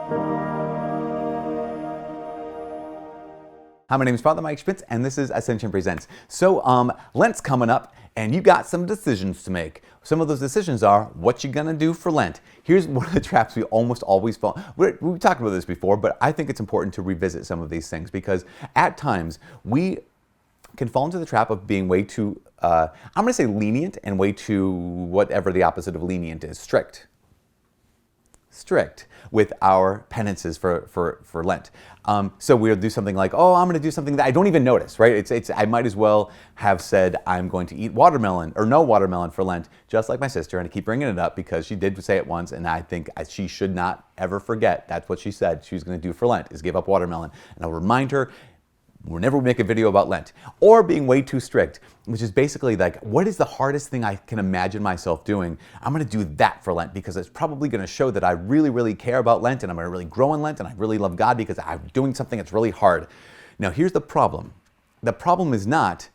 Hi, my name is Father Mike Schmitz, and this is Ascension Presents. So, Lent's coming up, and you got some decisions to make. Some of those decisions are what you're gonna do for Lent. Here's one of the traps we almost always fall. We've talked about this before, but I think it's important to revisit some of these things because at times we can fall into the trap of being way too, I'm gonna say lenient, and way too, whatever the opposite of lenient is, strict with our penances for Lent. So we'll do something like, oh, I'm going to do something that I don't even notice, right? I might as well have said I'm going to eat watermelon or no watermelon for Lent, just like my sister, and I keep bringing it up because she did say it once, and I think she should not ever forget that's what she said she was going to do for Lent, is give up watermelon. And I'll remind her whenever we make a video about Lent. Or being way too strict, which is basically like, what is the hardest thing I can imagine myself doing? I'm gonna do that for Lent because it's probably gonna show that I really, really care about Lent, and I'm gonna really grow in Lent, and I really love God because I'm doing something that's really hard. Now, here's the problem. The problem is not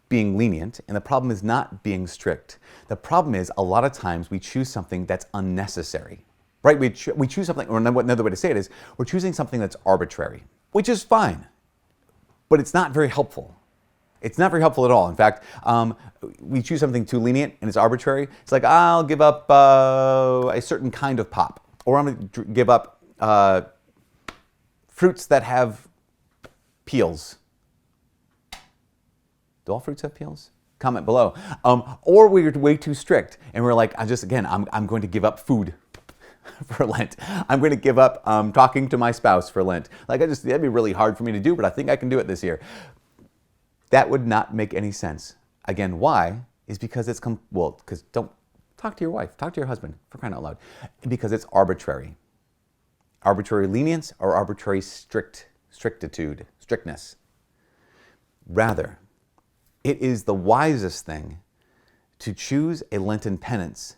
being lenient, and the problem is not being strict. The problem is a lot of times we choose something that's unnecessary, right? We choose something, or another way to say it is, we're choosing something that's arbitrary, which is fine. But it's not very helpful. It's not very helpful at all. In fact, we choose something too lenient and it's arbitrary. It's like, I'll give up a certain kind of pop, or I'm going to give up fruits that have peels. Do all fruits have peels? Comment below. Or we're way too strict and we're like, I'm going to give up food for Lent. I'm going to give up talking to my spouse for Lent. That'd be really hard for me to do, but I think I can do it this year. That would not make any sense. Again, why? Is because because don't talk to your wife, talk to your husband, for crying out loud. Because it's arbitrary. Arbitrary lenience or arbitrary strictness. Rather, it is the wisest thing to choose a Lenten penance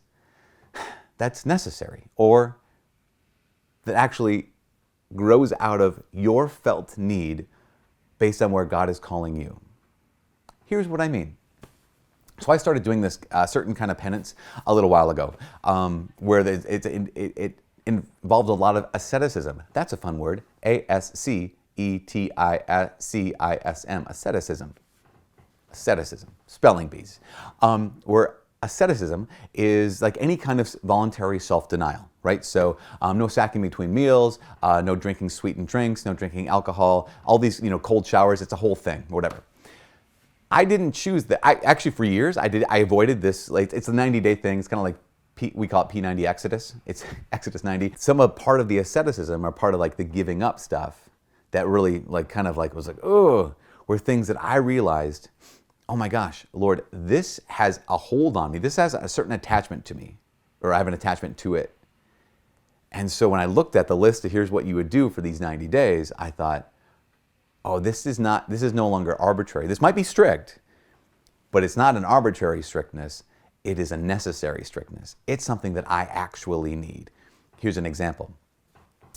that's necessary, or that actually grows out of your felt need based on where God is calling you. Here's what I mean. So I started doing this certain kind of penance a little while ago, where it involved a lot of asceticism. That's a fun word. A-S-C-E-T-I-C-I-S-M. Asceticism. Spelling bees. Where asceticism is like any kind of voluntary self-denial, right? So no snacking between meals, no drinking sweetened drinks, no drinking alcohol, all these, cold showers. It's a whole thing, whatever. I didn't choose that. Actually, for years, I avoided this. Like, it's a 90-day thing. It's kind of like, we call it P90 Exodus. It's Exodus 90. Part of the asceticism or part of like the giving up stuff that really was like, oh, were things that I realized, oh my gosh, Lord, this has a hold on me. This has a certain attachment to me, or I have an attachment to it. And so when I looked at the list of here's what you would do for these 90 days, I thought, oh, this is no longer arbitrary. This might be strict, but it's not an arbitrary strictness. It is a necessary strictness. It's something that I actually need. Here's an example.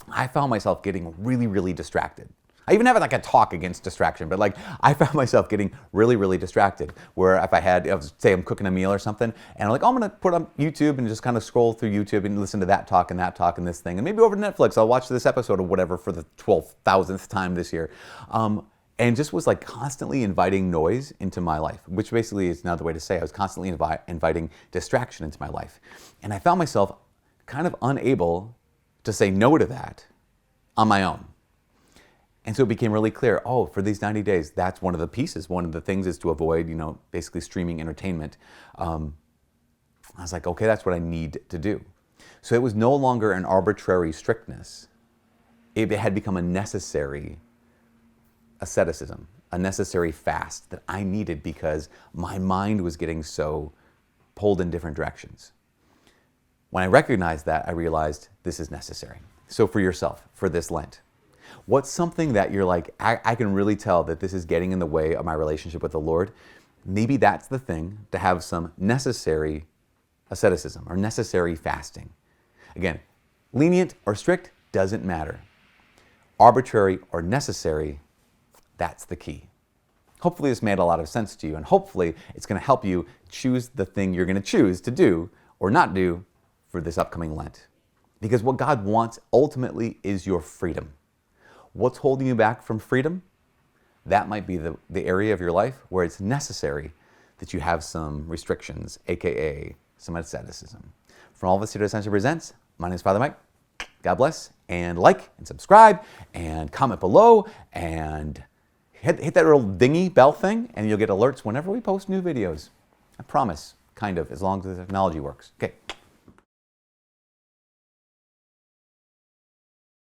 I found myself getting really, really distracted. I even have a talk against distraction, but I found myself getting really, really distracted. Where if say I'm cooking a meal or something, and I'm like, oh, I'm gonna put on YouTube and just kind of scroll through YouTube and listen to that talk and this thing, and maybe over Netflix I'll watch this episode or whatever for the 12,000th time this year, and just was constantly inviting noise into my life, which basically is another way to say I was constantly inviting distraction into my life, and I found myself kind of unable to say no to that on my own. And so it became really clear, for these 90 days, that's one of the pieces. One of the things is to avoid, basically streaming entertainment. I was like, okay, that's what I need to do. So it was no longer an arbitrary strictness. It had become a necessary asceticism, a necessary fast that I needed because my mind was getting so pulled in different directions. When I recognized that, I realized this is necessary. So for yourself, for this Lent, what's something that you're like, I can really tell that this is getting in the way of my relationship with the Lord? Maybe that's the thing, to have some necessary asceticism or necessary fasting. Again, lenient or strict doesn't matter. Arbitrary or necessary, that's the key. Hopefully this made a lot of sense to you, and hopefully it's going to help you choose the thing you're going to choose to do or not do for this upcoming Lent. Because what God wants ultimately is your freedom. What's holding you back from freedom? That might be the area of your life where it's necessary that you have some restrictions, aka some asceticism. From all of us here at Ascension Presents, my name is Father Mike. God bless, and like and subscribe and comment below and hit that little dingy bell thing and you'll get alerts whenever we post new videos. I promise, kind of, as long as the technology works. Okay.